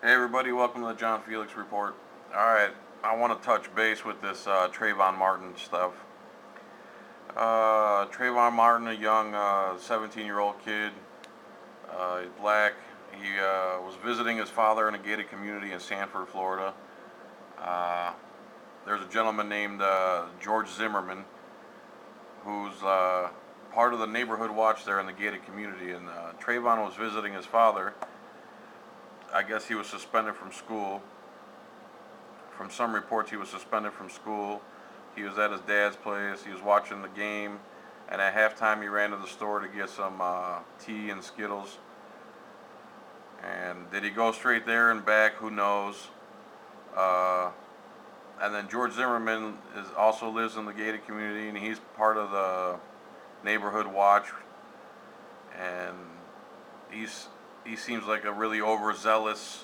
Hey everybody, welcome to the John Filax Report. Alright, I want to touch base with this Trayvon Martin stuff. Trayvon Martin, a young 17-year-old kid, he's black. He was visiting his father in a gated community in Sanford, Florida. Uh, there's a gentleman named George Zimmerman who's part of the neighborhood watch there in the gated community. And Trayvon was visiting his father. I guess he was suspended from school. From some reports, he was suspended from school. He was at his dad's place. He was watching the game, and at halftime, he ran to the store to get some tea and Skittles. And did he go straight there and back? Who knows? Uh, and then George Zimmerman also lives in the gated community, and he's part of the neighborhood watch. And he seems like a really overzealous.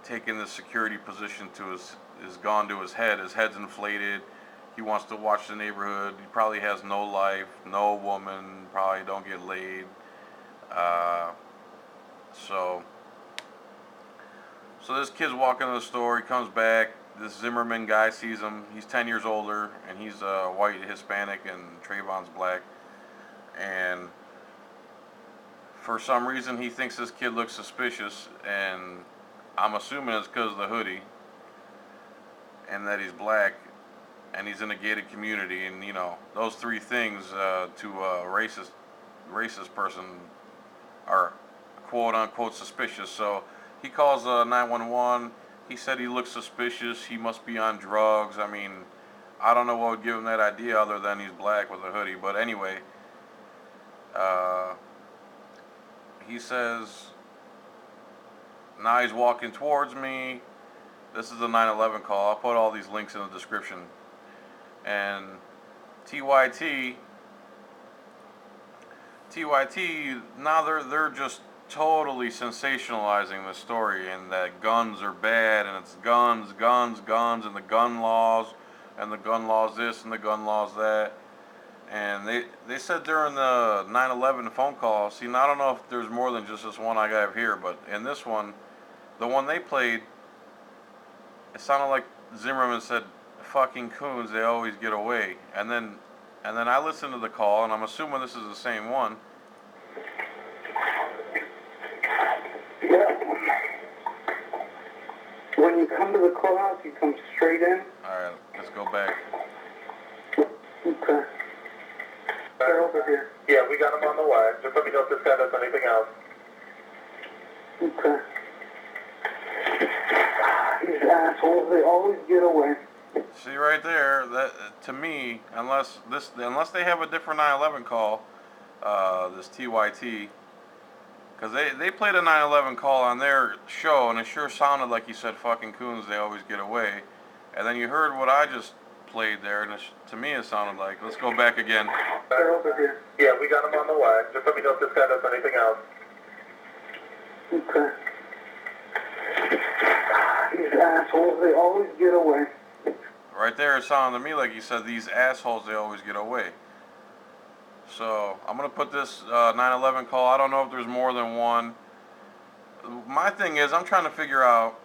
Taking the security position to his gone to his head. His head's inflated. He wants to watch the neighborhood. He probably has no life, no woman, probably don't get laid. Uh, so this kid's walking to the store. He comes back. This Zimmerman guy sees him. He's 10 years older, and he's white, Hispanic, and Trayvon's black. And for some reason, he thinks this kid looks suspicious, and I'm assuming it's because of the hoodie and that he's black and he's in a gated community, and you know those three things to a racist person are quote unquote suspicious. So he calls 911. He said he looks suspicious. He must be on drugs. I mean, I don't know what would give him that idea other than he's black with a hoodie. But anyway, he says. Now he's walking towards me. This is a 911 call. I'll put all these links in the description. And TYT, now they're just totally sensationalizing the story, and that guns are bad, and it's guns, and the gun laws, this, and the gun laws that. And they said during the 9/11 phone call, see, now I don't know if there's more than just this one I have here, but in this one, the one they played, it sounded like Zimmerman said, "Fucking coons, they always get away." And then I listened to the call, and I'm assuming this is the same one. Yeah. When you come to the clubhouse, you come straight in. All right, let's go back. Okay. They're over here. Yeah, we got him on the way. Just let me know if this guy does anything else. Okay. These assholes, they always get away. See right there, that to me, unless they have a different 9/11 call, this TYT, because they played a 9/11 call on their show, and it sure sounded like he said "fucking coons, they always get away," and then you heard what I just played there, and to me it sounded like. Let's go back again. They're over here. Yeah, we got him on the way. Just let me know if this guy does anything else. Okay. These assholes, they always get away. Right there, it sounded to me like he said, "These assholes, they always get away." So I'm gonna put this 9/11 call. I don't know if there's more than one. My thing is, I'm trying to figure out.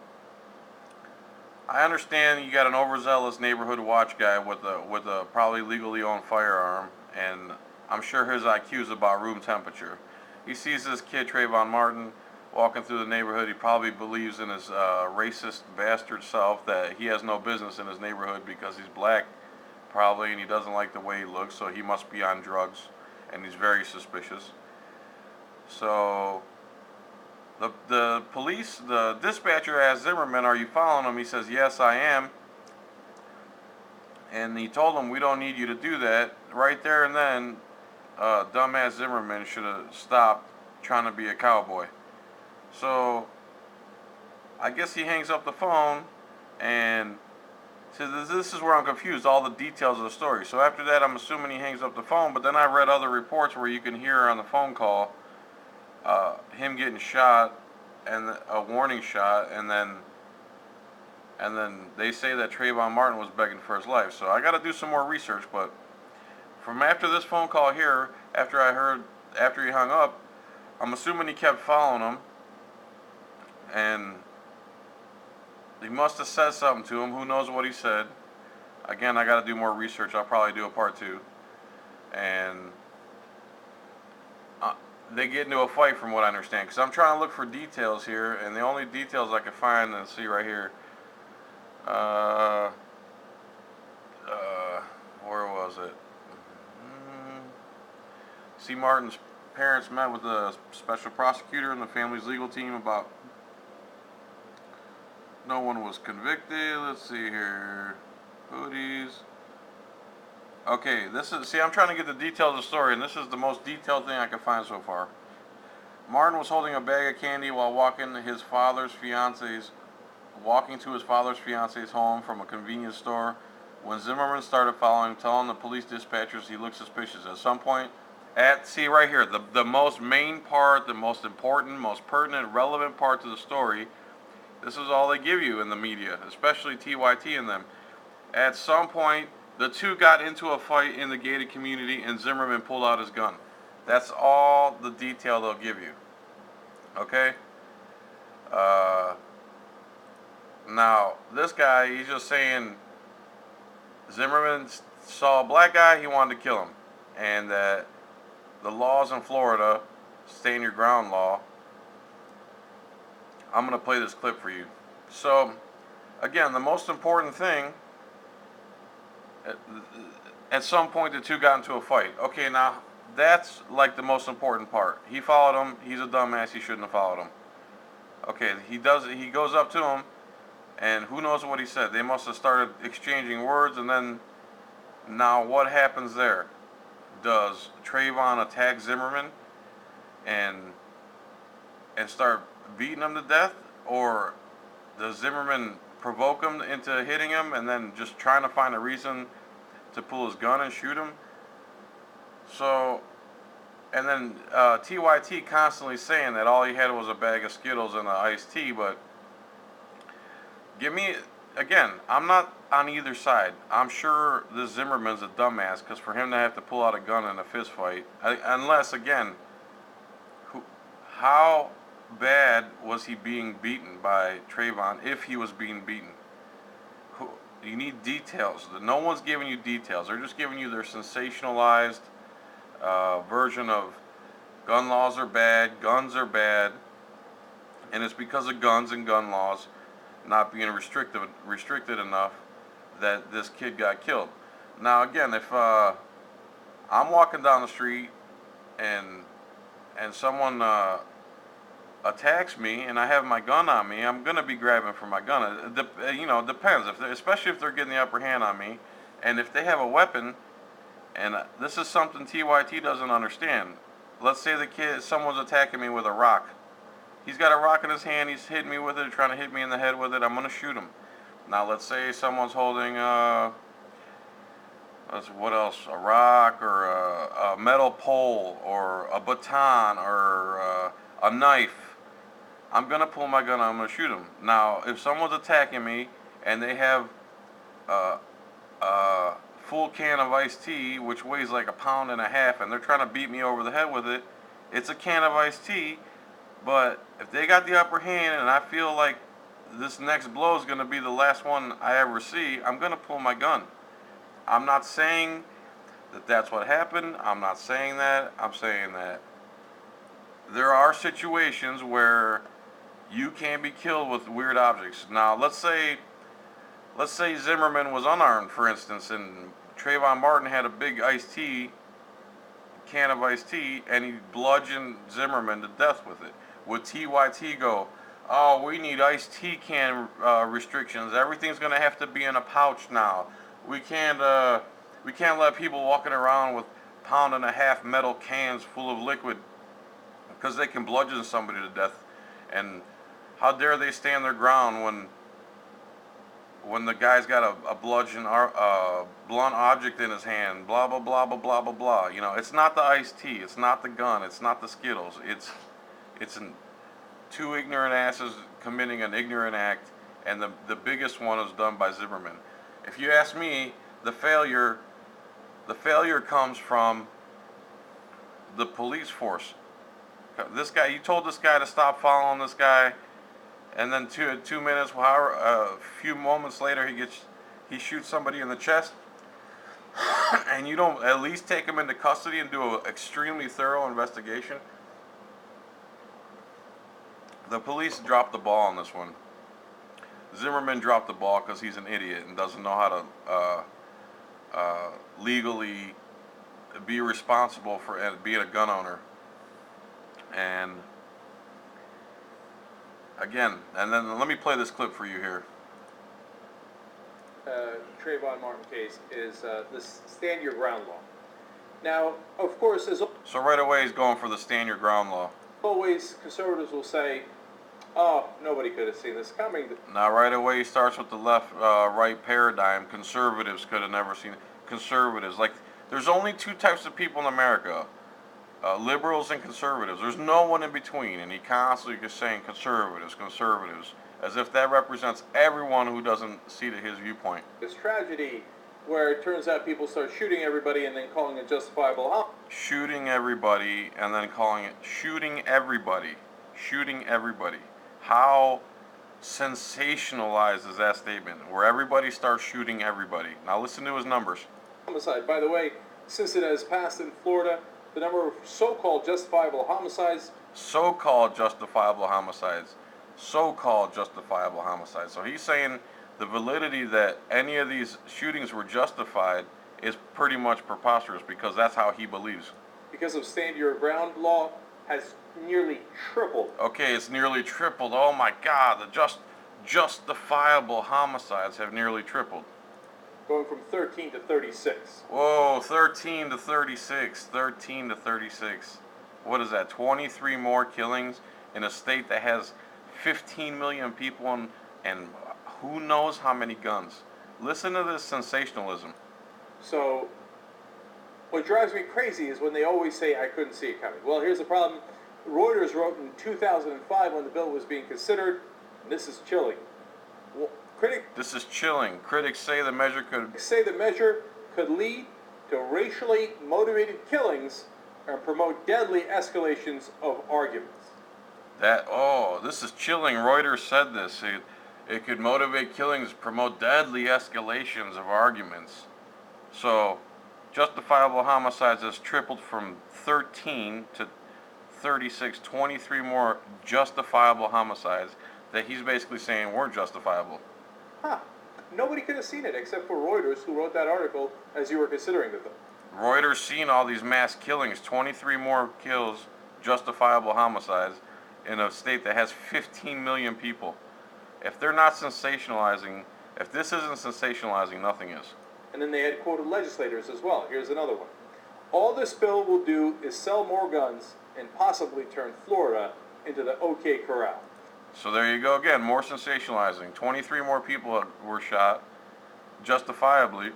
I understand you got an overzealous neighborhood watch guy with a probably legally owned firearm, and I'm sure his IQ is about room temperature. He sees this kid Trayvon Martin walking through the neighborhood. He probably believes in his racist bastard self that he has no business in his neighborhood because he's black, probably, and he doesn't like the way he looks, so he must be on drugs, and he's very suspicious. So the police, the dispatcher asks Zimmerman, "Are you following him?" He says, "Yes, I am." And he told him, "We don't need you to do that." Right there and then, dumbass Zimmerman should have stopped trying to be a cowboy. So I guess he hangs up the phone, and so this is where I'm confused, all the details of the story. So after that, I'm assuming he hangs up the phone, but then I read other reports where you can hear on the phone call him getting shot, and a warning shot, and then they say that Trayvon Martin was begging for his life. So I got to do some more research, but from after this phone call here, after he hung up, I'm assuming he kept following him, and he must have said something to him. Who knows what he said? Again, I got to do more research. I'll probably do a part 2. And they get into a fight, from what I understand, because I'm trying to look for details here, and the only details I can find, let's see right here. Where was it? C. Martin's parents met with the special prosecutor and the family's legal team about. No one was convicted. Let's see here. Hoodies. Okay, I'm trying to get the details of the story, and this is the most detailed thing I can find so far. Martin was holding a bag of candy while walking to his father's fiance's home from a convenience store when Zimmerman started following him, telling the police dispatchers he looked suspicious. At some point, see right here, the most main part, the most important, most pertinent, relevant part to the story, this is all they give you in the media, especially TYT and them. At some point, the two got into a fight in the gated community and Zimmerman pulled out his gun. That's all the detail they'll give you. Okay? Now, this guy, he's just saying Zimmerman saw a black guy, he wanted to kill him. And that the laws in Florida, stand your ground law. I'm going to play this clip for you. So, again, the most important thing, at some point the two got into a fight. Okay, now, that's like the most important part. He followed him, he's a dumbass, he shouldn't have followed him. Okay, he goes up to him, and who knows what he said. They must have started exchanging words, and then, now what happens there? Does Trayvon attack Zimmerman and start beating him to death, or does Zimmerman provoke him into hitting him and then just trying to find a reason to pull his gun and shoot him? So, and then TYT constantly saying that all he had was a bag of Skittles and an iced tea, but again, I'm not on either side. I'm sure this Zimmerman's a dumbass, because for him to have to pull out a gun in a fist fight, unless, again, how bad was he being beaten by Trayvon, if he was being beaten? You need details. No one's giving you details. They're just giving you their sensationalized version of gun laws are bad, guns are bad, and it's because of guns and gun laws not being restricted enough that this kid got killed. Now, again, if I'm walking down the street and someone attacks me and I have my gun on me, I'm gonna be grabbing for my gun. It depends. Especially if they're getting the upper hand on me, and if they have a weapon. And this is something TYT doesn't understand. Let's say someone's attacking me with a rock. He's got a rock in his hand. He's hitting me with it, trying to hit me in the head with it. I'm gonna shoot him. Now, let's say someone's holding what else? A rock, or a metal pole, or a baton, or a knife. I'm going to pull my gun out, I'm going to shoot him. Now, if someone's attacking me and they have a full can of iced tea, which weighs like 1.5 pounds, and they're trying to beat me over the head with it, it's a can of iced tea, but if they got the upper hand and I feel like this next blow is going to be the last one I ever see, I'm going to pull my gun. I'm not saying that that's what happened. I'm not saying that. I'm saying that there are situations where you can be killed with weird objects. Now, let's say Zimmerman was unarmed, for instance, and Trayvon Martin had a big can of iced tea, and he bludgeoned Zimmerman to death with it. Would TYT go, oh, we need iced tea can restrictions. Everything's going to have to be in a pouch now. We can't let people walking around with 1.5 pound metal cans full of liquid, because they can bludgeon somebody to death. And how dare they stand their ground when the guy's got a blunt object in his hand, blah, blah, blah, blah, blah, blah, blah. It's not the iced tea, it's not the gun, it's not the Skittles. It's two ignorant asses committing an ignorant act, and the biggest one is done by Zimmerman. If you ask me, the failure comes from the police force. You told this guy to stop following this guy. and then 2 minutes, however, a few moments later, he shoots somebody in the chest, and you don't at least take him into custody and do an extremely thorough investigation. The police dropped the ball on this one. Zimmerman dropped the ball because he's an idiot and doesn't know how to legally be responsible for being a gun owner. And again, and then let me play this clip for you here. Trayvon Martin case is the stand your ground law. Now, of course, as So right away he's going for the stand your ground law. always, conservatives will say, "Oh, nobody could have seen this coming." Now right away he starts with the left-right paradigm. Conservatives could have never seen it. Conservatives, like, there's only two types of people in America. Liberals and conservatives. There's no one in between, and he constantly is saying conservatives, conservatives, as if that represents everyone who doesn't see to his viewpoint. This tragedy, where it turns out people start shooting everybody and then calling it justifiable harm. Shooting everybody and then calling it shooting everybody. Shooting everybody. How sensationalized is that statement? Where everybody starts shooting everybody. Now listen to his numbers. Homicide. By the way, since it has passed in Florida, the number of so-called justifiable homicides. So-called justifiable homicides. So-called justifiable homicides. So he's saying the validity that any of these shootings were justified is pretty much preposterous because that's how he believes. Because of stand your ground law, has nearly tripled. Okay, it's nearly tripled. Oh my God, the justifiable homicides have nearly tripled. Going from 13 to 36. Whoa, 13 to 36. 13 to 36. What is that? 23 more killings in a state that has 15 million people and who knows how many guns. Listen to this sensationalism. So, what drives me crazy is when they always say, "I couldn't see it coming." Well, here's the problem. Reuters wrote in 2005 when the bill was being considered, and this is chilling. Well, This is chilling. Critics say the measure could lead to racially motivated killings and promote deadly escalations of arguments. This is chilling. Reuters said this. It could motivate killings, promote deadly escalations of arguments. So, justifiable homicides has tripled from 13 to 36, 23 more justifiable homicides that he's basically saying weren't justifiable. Huh. Nobody could have seen it except for Reuters, who wrote that article as you were considering the bill. Reuters seen all these mass killings, 23 more kills, justifiable homicides, in a state that has 15 million people. If they're not sensationalizing, if this isn't sensationalizing, nothing is. And then they had quoted legislators as well. Here's another one. All this bill will do is sell more guns and possibly turn Florida into the OK Corral. So there you go again, more sensationalizing. 23 more people were shot, justifiably,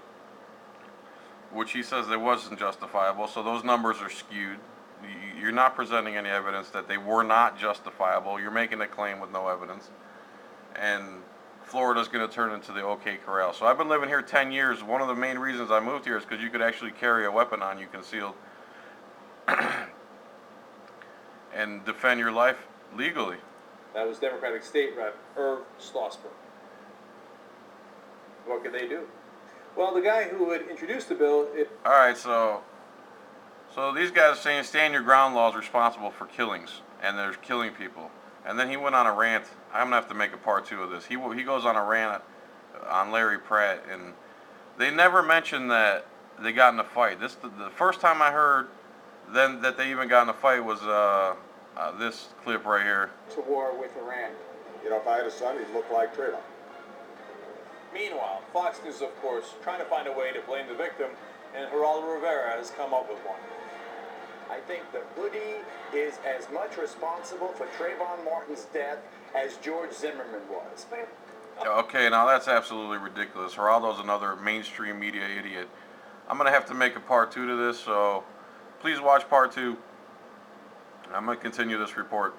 which he says it wasn't justifiable, so those numbers are skewed. You're not presenting any evidence that they were not justifiable. You're making a claim with no evidence. And Florida's going to turn into the OK Corral. So I've been living here 10 years. One of the main reasons I moved here is because you could actually carry a weapon on you concealed and defend your life legally. That was Democratic State Rep Irv Schlossberg. What could they do? Well, the guy who had introduced the bill... All right, so these guys are saying stand your ground law is responsible for killings, and they're killing people. And then he went on a rant. I'm going to have to make a part 2 of this. He goes on a rant on Larry Pratt, and they never mentioned that they got in a fight. The first time I heard then that they even got in a fight was this clip right here. To war with Iran. You know, if I had a son, he'd look like Trayvon. Meanwhile, Fox News, of course, trying to find a way to blame the victim, and Geraldo Rivera has come up with one. I think the hoodie is as much responsible for Trayvon Martin's death as George Zimmerman was. Okay, now that's absolutely ridiculous. Geraldo's another mainstream media idiot. I'm going to have to make a part 2 to this, so please watch part 2. I'm going to continue this report.